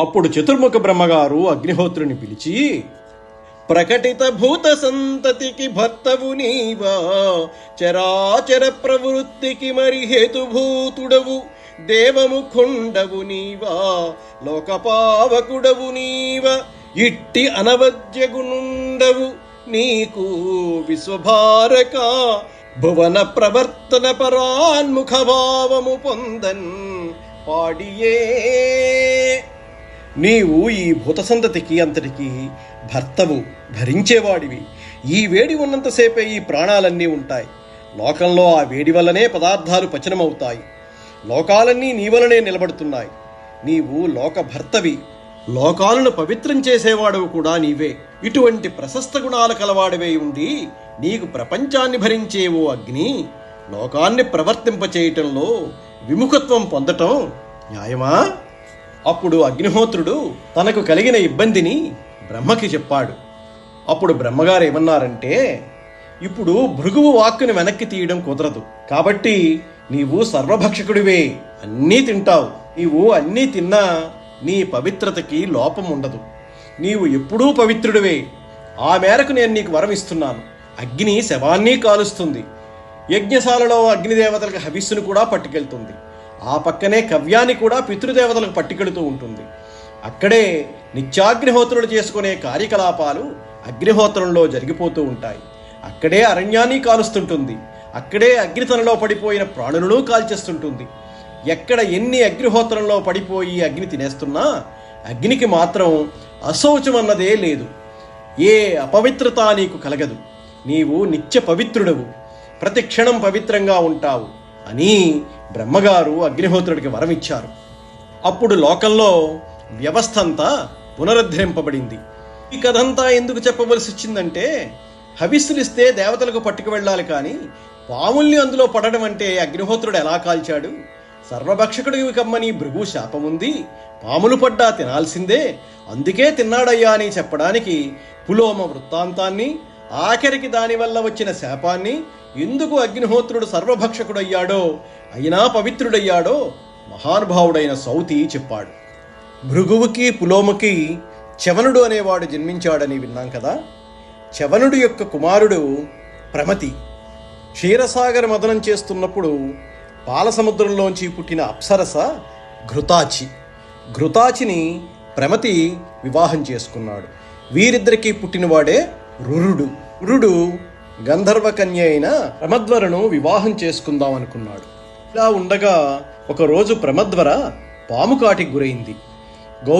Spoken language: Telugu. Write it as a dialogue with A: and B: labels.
A: అప్పుడు చతుర్ముఖ బ్రహ్మగారు అగ్నిహోత్రుని పిలిచి, ప్రకటిత భూత సంతతికి భర్తవు నీవా, చరాచర ప్రవృత్తికి మరి హేతుభూతుడవు, దేవముఖుండవు నీవా, లోకపావకుడవు నీవా, ఇట్టి అనవద్యగునుండవు నీకు విశ్వభారక, భువన ప్రవర్తన పరాన్ముఖ భావము పొందన్ పాడియే. నీవు ఈ భూతసంతతికి అంతటికి భర్తవు, భరించేవాడివి. ఈ వేడి ఉన్నంతసేపే ఈ ప్రాణాలన్నీ ఉంటాయి. లోకంలో ఆ వేడి వల్లనే పదార్థాలు పచనమవుతాయి. లోకాలన్నీ నీ వలనే నిలబడుతున్నాయి. నీవు లోక భర్తవి, లోకాలను పవిత్రం చేసేవాడవు కూడా నీవే. ఇటువంటి ప్రశస్త గుణాలు కలవాడివే ఉండి నీకు ప్రపంచాన్ని భరించే ఓ అగ్ని, లోకాన్ని ప్రవర్తింపచేయటంలో విముఖత్వం పొందటం న్యాయమా? అప్పుడు అగ్నిహోత్రుడు తనకు కలిగిన ఇబ్బందిని బ్రహ్మకి చెప్పాడు. అప్పుడు బ్రహ్మగారు ఏమన్నారంటే, ఇప్పుడు భృగువు వాక్కుని వెనక్కి తీయడం కుదరదు, కాబట్టి నీవు సర్వభక్షకుడివే, అన్నీ తింటావు. నీవు అన్నీ తిన్నా నీ పవిత్రతకి లోపం ఉండదు. నీవు ఎప్పుడూ పవిత్రుడివే. ఆ మేరకు నేను నీకు వరం ఇస్తున్నాను. అగ్ని శవాన్ని కాలుస్తుంది, యజ్ఞశాలలో అగ్నిదేవతలకు హవిస్సును కూడా పట్టుకెళ్తుంది. ఆ పక్కనే కవ్యాన్ని కూడా పితృదేవతలకు పట్టుకెడుతూ ఉంటుంది. అక్కడే నిత్యాగ్నిహోత్రులు చేసుకునే కార్యకలాపాలు అగ్నిహోత్రంలో జరిగిపోతూ ఉంటాయి. అక్కడే అరణ్యాన్ని కాలుస్తుంటుంది. అక్కడే అగ్ని తనలో పడిపోయిన ప్రాణులను కాల్చేస్తుంటుంది. ఎక్కడ ఎన్ని అగ్నిహోత్రంలో పడిపోయి అగ్ని తినేస్తున్నా అగ్నికి మాత్రం అశౌచం అన్నదే లేదు. ఏ అపవిత్రత నీకు కలగదు. నీవు నిత్య పవిత్రుడవు, ప్రతి క్షణం పవిత్రంగా ఉంటావు అని బ్రహ్మగారు అగ్నిహోత్రుడికి వరమిచ్చారు. అప్పుడు లోకంలో వ్యవస్థ అంతా పునరుద్ధరింపబడింది. ఈ కథంతా ఎందుకు చెప్పవలసి వచ్చిందంటే, హవిస్సులిస్తే దేవతలకు పట్టుకు వెళ్ళాలి, కానీ పాముల్ని అందులో పడడం అంటే అగ్నిహోత్రుడు ఎలా కాల్చాడు? సర్వభక్షకుడివి కమ్మని భృగు శాపముంది, పాములు పడ్డా తినాల్సిందే, అందుకే తిన్నాడయ్యా అని చెప్పడానికి పులోమ వృత్తాంతాన్ని, ఆఖరికి దానివల్ల వచ్చిన శాపాన్ని, ఎందుకు అగ్నిహోత్రుడు సర్వభక్షకుడయ్యాడో, అయినా పవిత్రుడయ్యాడో మహానుభావుడైన సౌతి చెప్పాడు. భృగువుకి పులోమకి చవనుడు అనేవాడు జన్మించాడని విన్నాం కదా. చవనుడు యొక్క కుమారుడు ప్రమతి. క్షీరసాగర మదనం చేస్తున్నప్పుడు పాలసముద్రంలోంచి పుట్టిన అప్సరస ఘృతాచి. ఘృతాచిని ప్రమతి వివాహం చేసుకున్నాడు. వీరిద్దరికీ పుట్టినవాడే రురుడు. రురుడు గంధర్వకన్య అయిన ప్రమద్వరను వివాహం చేసుకుందాం అనుకున్నాడు. ఇలా ఉండగా ఒకరోజు ప్రమద్వర పాము కాటికి గురైంది.